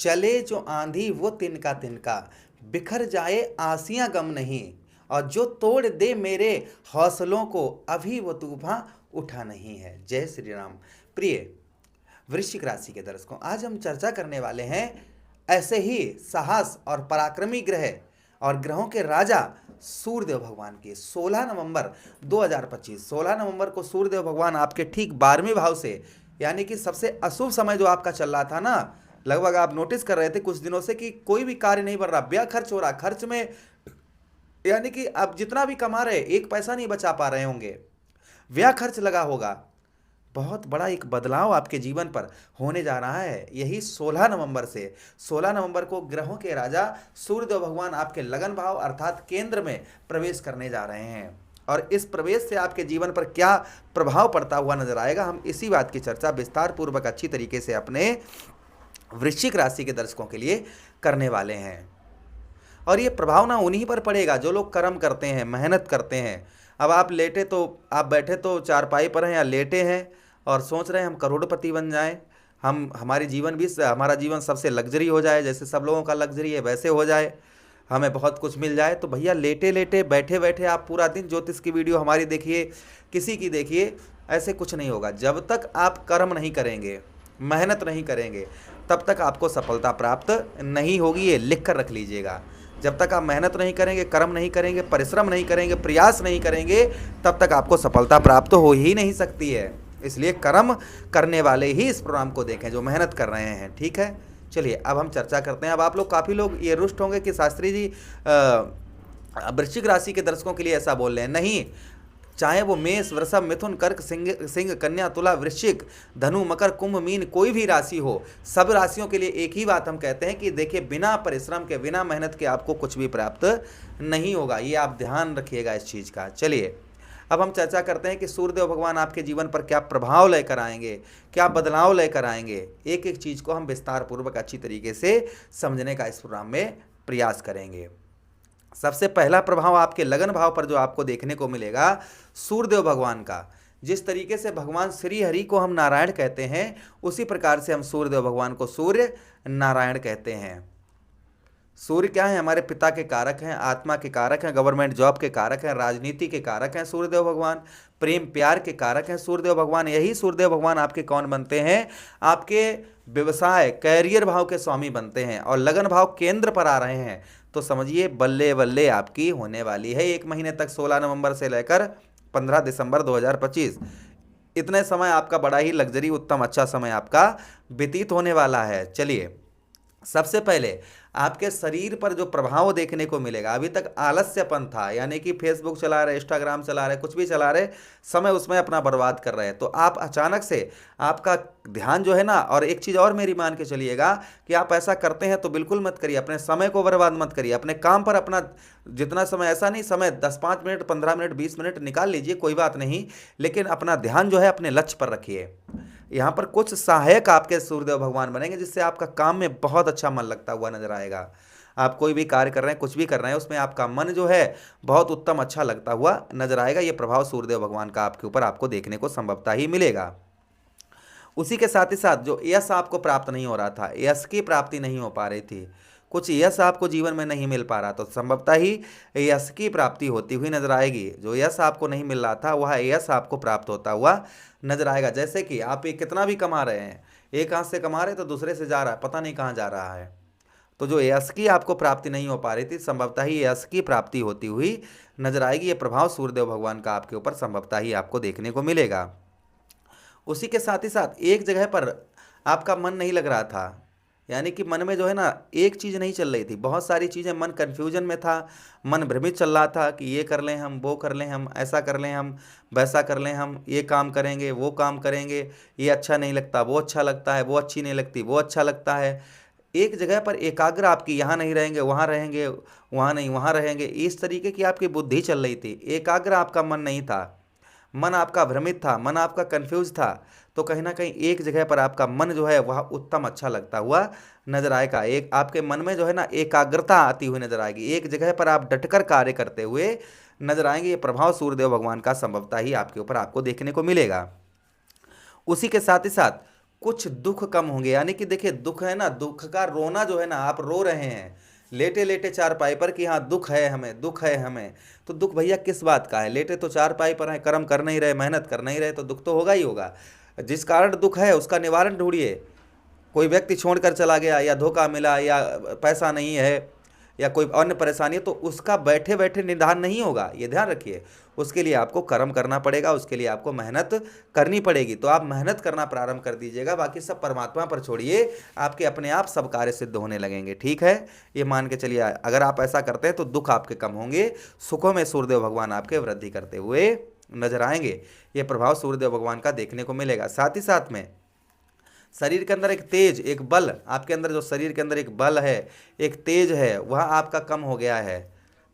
चले जो आंधी वो तिनका तिनका, बिखर जाए आसियां गम नहीं, और जो तोड़ दे मेरे हौसलों को अभी वो तूफान उठा नहीं है। जय श्री राम। प्रिय वृश्चिक राशि के दर्शकों, आज हम चर्चा करने वाले हैं ऐसे ही साहस और पराक्रमी ग्रह और ग्रहों के राजा सूर्यदेव भगवान की। 16 नवंबर 2025, 16 नवंबर को सूर्यदेव भगवान आपके ठीक 12वें भाव से, यानी कि सबसे अशुभ समय जो आपका चल रहा था ना, लगभग आप नोटिस कर रहे थे कुछ दिनों से कि कोई भी कार्य नहीं बढ़ रहा, व्यय खर्च हो रहा, खर्च में यानी कि आप जितना भी कमा रहे एक पैसा नहीं बचा पा रहे होंगे, व्यय खर्च लगा होगा। बहुत बड़ा एक बदलाव आपके जीवन पर होने जा रहा है यही 16 नवंबर से। 16 नवंबर को ग्रहों के राजा सूर्यदेव भगवान आपके लगन भाव अर्थात केंद्र में प्रवेश करने जा रहे हैं, और इस प्रवेश से आपके जीवन पर क्या प्रभाव पड़ता हुआ नजर आएगा, हम इसी बात की चर्चा विस्तार पूर्वक अच्छी तरीके से अपने वृश्चिक राशि के दर्शकों के लिए करने वाले हैं। और ये प्रभाव ना उन्हीं पर पड़ेगा जो लोग कर्म करते हैं, मेहनत करते हैं। अब आप बैठे तो चारपाई पर हैं या लेटे हैं और सोच रहे हैं हम करोड़पति बन जाएं, हमारा जीवन सबसे लग्जरी हो जाए, जैसे सब लोगों का लग्जरी है वैसे हो जाए, हमें बहुत कुछ मिल जाए। तो भैया लेटे लेटे बैठे बैठे आप पूरा दिन ज्योतिष की वीडियो हमारी देखिए, किसी की देखिए, ऐसे कुछ नहीं होगा। जब तक आप कर्म नहीं करेंगे, मेहनत नहीं करेंगे, तब तक आपको सफलता प्राप्त नहीं होगी। ये लिख कर रख लीजिएगा। जब तक आप मेहनत नहीं करेंगे, कर्म नहीं करेंगे, परिश्रम नहीं करेंगे, प्रयास नहीं करेंगे, तब तक आपको सफलता प्राप्त हो ही नहीं सकती है। इसलिए कर्म करने वाले ही इस प्रोग्राम को देखें जो मेहनत कर रहे हैं। ठीक है, चलिए अब हम चर्चा करते हैं। अब आप लोग काफ़ी लोग ये रुष्ट होंगे कि शास्त्री जी वृश्चिक राशि के दर्शकों के लिए ऐसा बोल रहे हैं। नहीं, चाहे वो मेष, वृषभ, मिथुन, कर्क, सिंह, कन्या, तुला, वृश्चिक, धनु, मकर, कुंभ, मीन, कोई भी राशि हो, सब राशियों के लिए एक ही बात हम कहते हैं कि देखिए बिना परिश्रम के, बिना मेहनत के आपको कुछ भी प्राप्त नहीं होगा। ये आप ध्यान रखिएगा इस चीज़ का। चलिए अब हम चर्चा करते हैं कि सूर्यदेव भगवान आपके जीवन पर क्या प्रभाव लेकर आएंगे, क्या बदलाव लेकर आएंगे। एक एक चीज़ को हम विस्तार पूर्वक अच्छी तरीके से समझने का इस प्रोग्राम में प्रयास करेंगे। सबसे पहला प्रभाव आपके लगन भाव पर जो आपको देखने को मिलेगा सूर्यदेव भगवान का। जिस तरीके से भगवान श्री हरि को हम नारायण कहते हैं, उसी प्रकार से हम सूर्यदेव भगवान को सूर्य नारायण कहते हैं। सूर्य क्या है? हमारे पिता के कारक हैं, आत्मा के कारक हैं, गवर्नमेंट जॉब के कारक हैं, राजनीति के कारक हैं सूर्यदेव भगवान, प्रेम प्यार के कारक हैं सूर्यदेव भगवान। यही सूर्यदेव भगवान आपके कौन बनते हैं? आपके व्यवसाय कैरियर भाव के स्वामी बनते हैं। और लगन भाव केंद्र पर आ रहे हैं तो समझिए बल्ले बल्ले आपकी होने वाली है। 1 महीने तक 16 नवंबर से लेकर 15 दिसंबर 2025, इतने समय आपका बड़ा ही लग्जरी उत्तम अच्छा समय आपका व्यतीत होने वाला है। चलिए सबसे पहले आपके शरीर पर जो प्रभाव देखने को मिलेगा, अभी तक आलस्यपन था, यानी कि फेसबुक चला रहे, इंस्टाग्राम चला रहे, कुछ भी चला रहे, समय उसमें अपना बर्बाद कर रहे हैं, तो आप अचानक से आपका ध्यान जो है ना, और एक चीज़ और मेरी मान के चलिएगा कि आप ऐसा करते हैं तो बिल्कुल मत करिए, अपने समय को बर्बाद मत करिए। अपने काम पर अपना जितना समय, ऐसा नहीं समय 10-5 मिनट, 15 मिनट, 20 मिनट निकाल लीजिए, कोई बात नहीं, लेकिन अपना ध्यान जो है अपने लक्ष्य पर रखिए। यहाँ पर कुछ सहायक आपके सूर्यदेव भगवान बनेंगे जिससे आपका काम में बहुत अच्छा मन लगता हुआ नजर आएगा। आप कोई भी कार्य कर रहे हैं, कुछ भी कर रहे हैं, उसमें आपका मन जो है बहुत उत्तम अच्छा लगता हुआ नजर आएगा। ये प्रभाव सूर्यदेव भगवान का आपके ऊपर आपको देखने को संभवतः ही मिलेगा। उसी के साथ ही साथ जो यश आपको प्राप्त नहीं हो रहा था, यश की प्राप्ति नहीं हो पा रही थी, कुछ यश आपको जीवन में नहीं मिल पा रहा, तो संभवतः ही यश की प्राप्ति होती हुई नजर आएगी। जो यश आपको नहीं मिल रहा था वह यश आपको प्राप्त होता हुआ नजर आएगा। जैसे कि आप कितना भी कमा रहे हैं, एक हाथ से कमा रहे तो दूसरे से जा रहा है, पता नहीं कहाँ जा रहा है, तो जो यश की आपको प्राप्ति नहीं हो पा रही थी, संभवतः ही यश की प्राप्ति होती हुई नजर आएगी। ये प्रभाव सूर्यदेव भगवान का आपके ऊपर संभवतः ही आपको देखने को मिलेगा। उसी के साथ ही साथ एक जगह पर आपका मन नहीं लग रहा था, यानी कि मन में जो है ना एक चीज़ नहीं चल रही थी, बहुत सारी चीज़ें, मन कन्फ्यूजन में था, मन भ्रमित चल रहा था कि ये कर लें हम, वो कर लें हम, ऐसा कर लें हम, वैसा कर लें हम, ये काम करेंगे, वो काम करेंगे, ये अच्छा नहीं लगता, वो अच्छा लगता है, वो अच्छी नहीं लगती, वो अच्छा लगता है। एक जगह पर एकाग्र आपकी, यहाँ नहीं रहेंगे वहाँ रहेंगे, वहाँ नहीं वहाँ रहेंगे, इस तरीके की आपकी बुद्धि चल रही थी। एकाग्र आपका मन नहीं था, मन आपका भ्रमित था, मन आपका कंफ्यूज था, तो कहीं ना कहीं एक जगह पर आपका मन जो है वह उत्तम अच्छा लगता हुआ नजर आएगा। एक आपके मन में जो है ना एकाग्रता आती हुई नजर आएगी, एक जगह पर आप डटकर कार्य करते हुए नजर आएंगे। ये प्रभाव सूर्यदेव भगवान का संभवतः ही आपके ऊपर आपको देखने को मिलेगा। उसी के साथ ही साथ कुछ दुख कम होंगे। यानी कि देखिए दुख है ना, दुख का रोना जो है ना, आप रो रहे हैं लेटे लेटे चारपाई पर कि हाँ दुख है हमें, दुख है हमें, तो दुख भैया किस बात का है? लेटे तो चारपाई पर है, कर्म कर नहीं रहे, मेहनत कर नहीं रहे, तो दुख तो होगा ही होगा। जिस कारण दुख है उसका निवारण ढूंढिए। कोई व्यक्ति छोड़कर चला गया, या धोखा मिला, या पैसा नहीं है, या कोई अन्य परेशानी है, तो उसका बैठे बैठे निदान नहीं होगा, ये ध्यान रखिए। उसके लिए आपको कर्म करना पड़ेगा, उसके लिए आपको मेहनत करनी पड़ेगी। तो आप मेहनत करना प्रारंभ कर दीजिएगा, बाकी सब परमात्मा पर छोड़िए, आपके अपने आप सब कार्य सिद्ध होने लगेंगे। ठीक है, ये मान के चलिए, अगर आप ऐसा करते हैं तो दुख आपके कम होंगे, सुखों में सूर्यदेव भगवान आपके वृद्धि करते हुए नजर आएंगे। ये प्रभाव सूर्यदेव भगवान का देखने को मिलेगा। साथ ही साथ में शरीर के अंदर एक तेज, एक बल, आपके अंदर जो शरीर के अंदर एक बल है, एक तेज है, वह आपका कम हो गया है।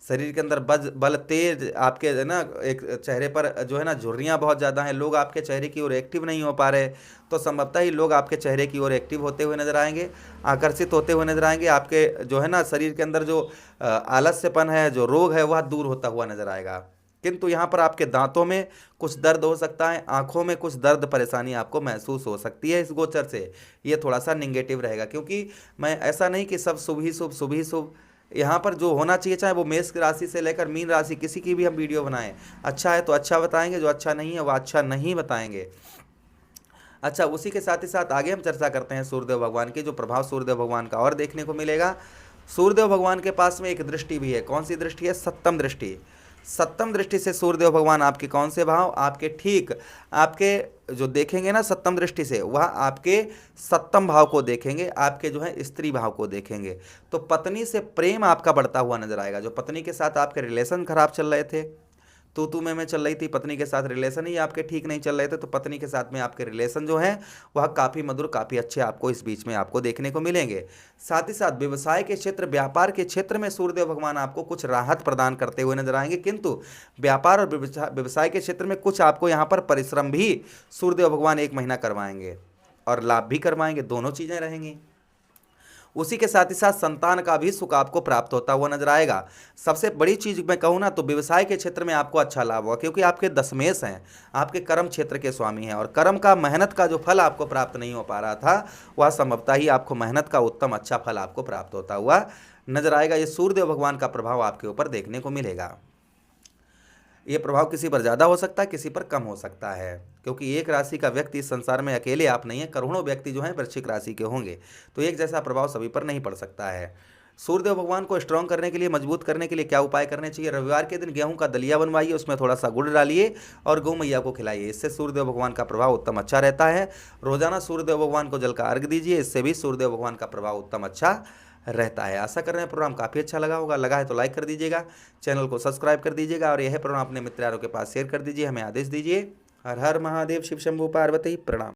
शरीर के अंदर बल तेज आपके है ना, एक चेहरे पर जो है ना झुर्रियाँ बहुत ज़्यादा हैं, लोग आपके चेहरे की ओर एक्टिव नहीं हो पा रहे, तो संभवतः ही लोग आपके चेहरे की ओर एक्टिव होते हुए नजर आएंगे, आकर्षित होते हुए नजर आएंगे। आपके जो है ना शरीर के अंदर जो आलस्यपन है, जो रोग है, वह दूर होता हुआ नजर आएगा। किंतु यहाँ पर आपके दांतों में कुछ दर्द हो सकता है, आंखों में कुछ दर्द परेशानी आपको महसूस हो सकती है इस गोचर से। ये थोड़ा सा निगेटिव रहेगा, क्योंकि मैं ऐसा नहीं कि सब शुभ ही शुभ, शुभ ही शुभ। यहाँ पर जो होना चाहिए, चाहे वो मेष राशि से लेकर मीन राशि, किसी की भी हम वीडियो बनाएं, अच्छा है तो अच्छा बताएंगे, जो अच्छा नहीं है वह अच्छा नहीं बताएंगे। अच्छा, उसी के साथ ही साथ आगे हम चर्चा करते हैं सूर्यदेव भगवान की, जो प्रभाव सूर्यदेव भगवान का और देखने को मिलेगा। सूर्यदेव भगवान के पास में एक दृष्टि भी है। कौन सी दृष्टि है? सप्तम दृष्टि। सप्तम दृष्टि से सूर्यदेव भगवान आपके कौन से भाव? आपके ठीक, आपके जो देखेंगे ना सप्तम दृष्टि से, वह आपके सप्तम भाव को देखेंगे, आपके जो है स्त्री भाव को देखेंगे। तो पत्नी से प्रेम आपका बढ़ता हुआ नजर आएगा। जो पत्नी के साथ आपके रिलेशन खराब चल रहे थे, तू में चल रही थी, पत्नी के साथ रिलेशन ही आपके ठीक नहीं चल रहे थे, तो पत्नी के साथ में आपके रिलेशन जो हैं वह काफ़ी मधुर, काफ़ी अच्छे आपको इस बीच में आपको देखने को मिलेंगे। साथ ही साथ व्यवसाय के क्षेत्र, व्यापार के क्षेत्र में सूर्यदेव भगवान आपको कुछ राहत प्रदान करते हुए नजर आएंगे, किंतु व्यापार और व्यवसाय के क्षेत्र में कुछ आपको यहाँ पर परिश्रम भी सूर्यदेव भगवान 1 महीना करवाएंगे, और लाभ भी करवाएंगे, दोनों चीज़ें रहेंगी। उसी के साथ ही साथ संतान का भी सुख आपको प्राप्त होता हुआ नजर आएगा। सबसे बड़ी चीज मैं कहूँ ना, तो व्यवसाय के क्षेत्र में आपको अच्छा लाभ होगा, क्योंकि आपके दशमेश हैं, आपके कर्म क्षेत्र के स्वामी हैं, और कर्म का, मेहनत का जो फल आपको प्राप्त नहीं हो पा रहा था, वह संभवतः ही आपको मेहनत का उत्तम अच्छा फल आपको प्राप्त होता हुआ नजर आएगा। ये सूर्यदेव भगवान का प्रभाव आपके ऊपर देखने को मिलेगा। ये प्रभाव किसी पर ज़्यादा हो सकता है, किसी पर कम हो सकता है, क्योंकि एक राशि का व्यक्ति इस संसार में अकेले आप नहीं है, करोड़ों व्यक्ति जो हैं वृश्चिक राशि के होंगे, तो एक जैसा प्रभाव सभी पर नहीं पड़ सकता है। सूर्यदेव भगवान को स्ट्रांग करने के लिए, मजबूत करने के लिए क्या उपाय करने चाहिए? रविवार के दिन गेहूं का दलिया बनवाइए, उसमें थोड़ा सा गुड़ डालिए और गौ मैया को खिलाइए, इससे सूर्यदेव भगवान का प्रभाव उत्तम अच्छा रहता है। रोजाना सूर्यदेव भगवान को जल का अर्घ दीजिए, इससे भी सूर्यदेव भगवान का प्रभाव उत्तम अच्छा रहता है। आशा कर रहे हैं प्रोग्राम काफ़ी अच्छा लगा होगा। लगा है तो लाइक कर दीजिएगा, चैनल को सब्सक्राइब कर दीजिएगा, और यह प्रोग्राम अपने मित्र यारों के पास शेयर कर दीजिए, हमें आदेश दीजिए। हर हर महादेव, शिव शंभू पार्वती, प्रणाम।